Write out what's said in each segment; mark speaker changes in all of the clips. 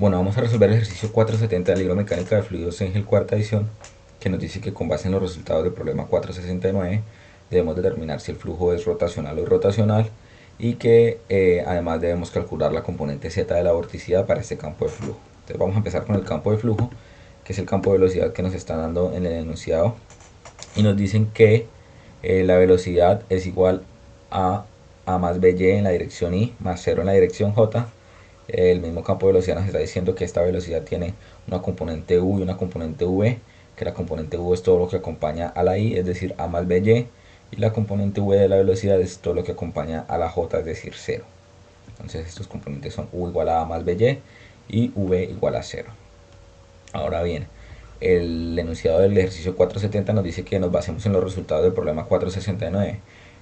Speaker 1: Bueno, vamos a resolver el ejercicio 470 del libro Mecánica de Fluidos Engel cuarta edición, que nos dice que con base en los resultados del problema 469 debemos determinar si el flujo es rotacional o irrotacional y que además debemos calcular la componente z de la vorticidad para este campo de flujo. Entonces vamos a empezar con el campo de flujo, que es el campo de velocidad que nos están dando en el enunciado, y nos dicen que la velocidad es igual a más by en la dirección y más 0 en la dirección j. El mismo campo de velocidad nos está diciendo que esta velocidad tiene una componente u y una componente v, que la componente u es todo lo que acompaña a la i, es decir, a más by, y la componente v de la velocidad es todo lo que acompaña a la j, es decir, 0. Entonces estos componentes son u igual a más by y v igual a 0. Ahora bien, el enunciado del ejercicio 470 nos dice que nos basemos en los resultados del problema 469.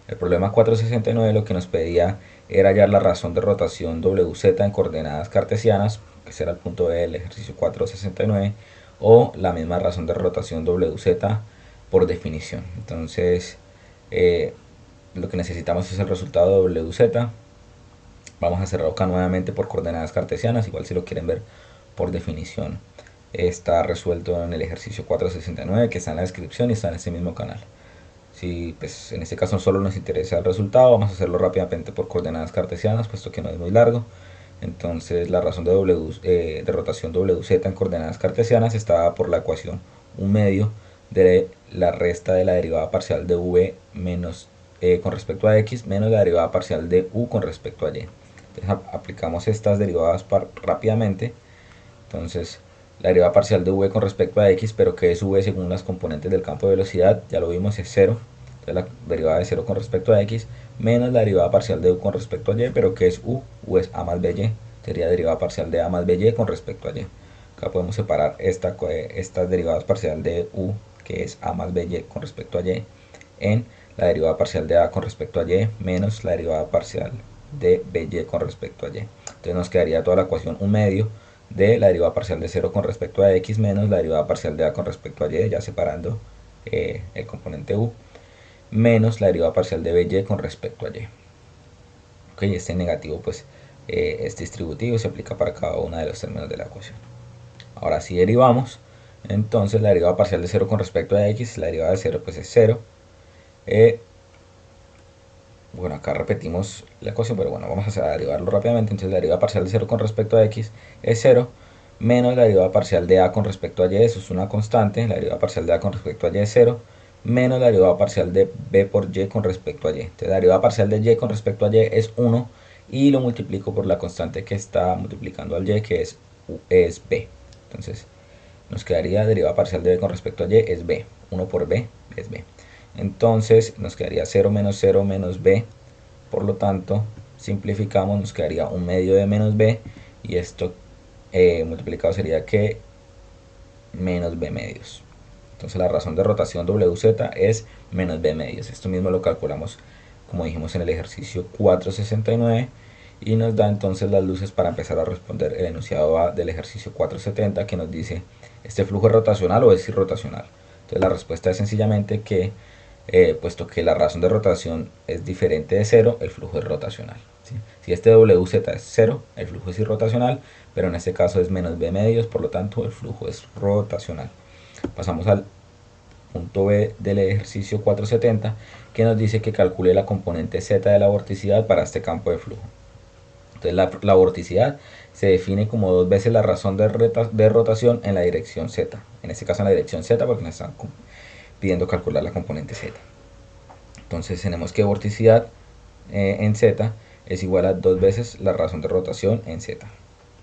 Speaker 1: El problema 469 lo que nos pedía era hallar la razón de rotación wz en coordenadas cartesianas, que será el punto B del ejercicio 469, o la misma razón de rotación wz por definición. Entonces, lo que necesitamos es el resultado de wz. Vamos a cerrarlo acá nuevamente por coordenadas cartesianas, igual si lo quieren ver por definición está resuelto en el ejercicio 469, que está en la descripción y está en este mismo canal. Si pues en este caso solo nos interesa el resultado, vamos a hacerlo rápidamente por coordenadas cartesianas, puesto que no es muy largo. Entonces la razón de rotación wz en coordenadas cartesianas está dada por la ecuación 1 medio de la resta de la derivada parcial de v menos con respecto a x menos la derivada parcial de u con respecto a y. Entonces aplicamos estas derivadas rápidamente. Entonces la derivada parcial de v con respecto a x, pero que es v según las componentes del campo de velocidad, ya lo vimos, es 0. Entonces la derivada de 0 con respecto a x, menos la derivada parcial de u con respecto a y, pero que es u es a más by, sería derivada parcial de a más by con respecto a y. Acá podemos separar estas derivadas parcial de u, que es a más by con respecto a y, en la derivada parcial de a con respecto a y, menos la derivada parcial de by con respecto a y. Entonces nos quedaría toda la ecuación 1 medio de la derivada parcial de 0 con respecto a x menos la derivada parcial de a con respecto a y, ya separando el componente u, menos la derivada parcial de by con respecto a y. Ok, este negativo pues es distributivo y se aplica para cada uno de los términos de la ecuación. Ahora si derivamos, entonces la derivada parcial de 0 con respecto a x, la derivada de 0 pues es 0. Bueno, acá repetimos la ecuación, pero bueno, vamos a derivarlo rápidamente. Entonces la derivada parcial de 0 con respecto a x es 0, menos la derivada parcial de a con respecto a y, eso es una constante, la derivada parcial de a con respecto a y es 0, menos la derivada parcial de b por y con respecto a y. Entonces la derivada parcial de y con respecto a y es 1 y lo multiplico por la constante que está multiplicando al y, que es b. Entonces nos quedaría derivada parcial de b con respecto a y es b, 1 por b es b. Entonces nos quedaría 0 menos b, por lo tanto simplificamos, nos quedaría 1 medio de menos b, y esto multiplicado sería que menos b medios. Entonces la razón de rotación wz es menos b medios. Esto mismo lo calculamos como dijimos en el ejercicio 469 y nos da entonces las luces para empezar a responder el enunciado A del ejercicio 470, que nos dice: ¿este flujo es rotacional o es irrotacional? Entonces la respuesta es sencillamente que puesto que la razón de rotación es diferente de 0, el flujo es rotacional, ¿sí? Si este wz es 0, el flujo es irrotacional, pero en este caso es menos b medios, por lo tanto el flujo es rotacional. Pasamos al punto B del ejercicio 470, que nos dice que calcule la componente z de la vorticidad para este campo de flujo. Entonces la vorticidad se define como 2 veces la razón de rotación en la dirección z, en este caso en la dirección z, porque nos están pidiendo calcular la componente z. Entonces tenemos que vorticidad en z es igual a 2 veces la razón de rotación en z.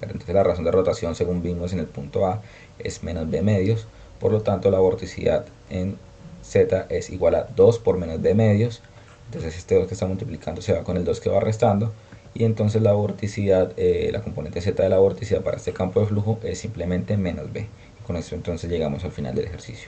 Speaker 1: Pero entonces la razón de rotación, según vimos en el punto A, es menos b medios. Por lo tanto la vorticidad en z es igual a 2 por menos b medios. Entonces este 2 que está multiplicando se va con el 2 que va restando. Y entonces la vorticidad, la componente z de la vorticidad para este campo de flujo es simplemente menos b. Y con esto entonces llegamos al final del ejercicio.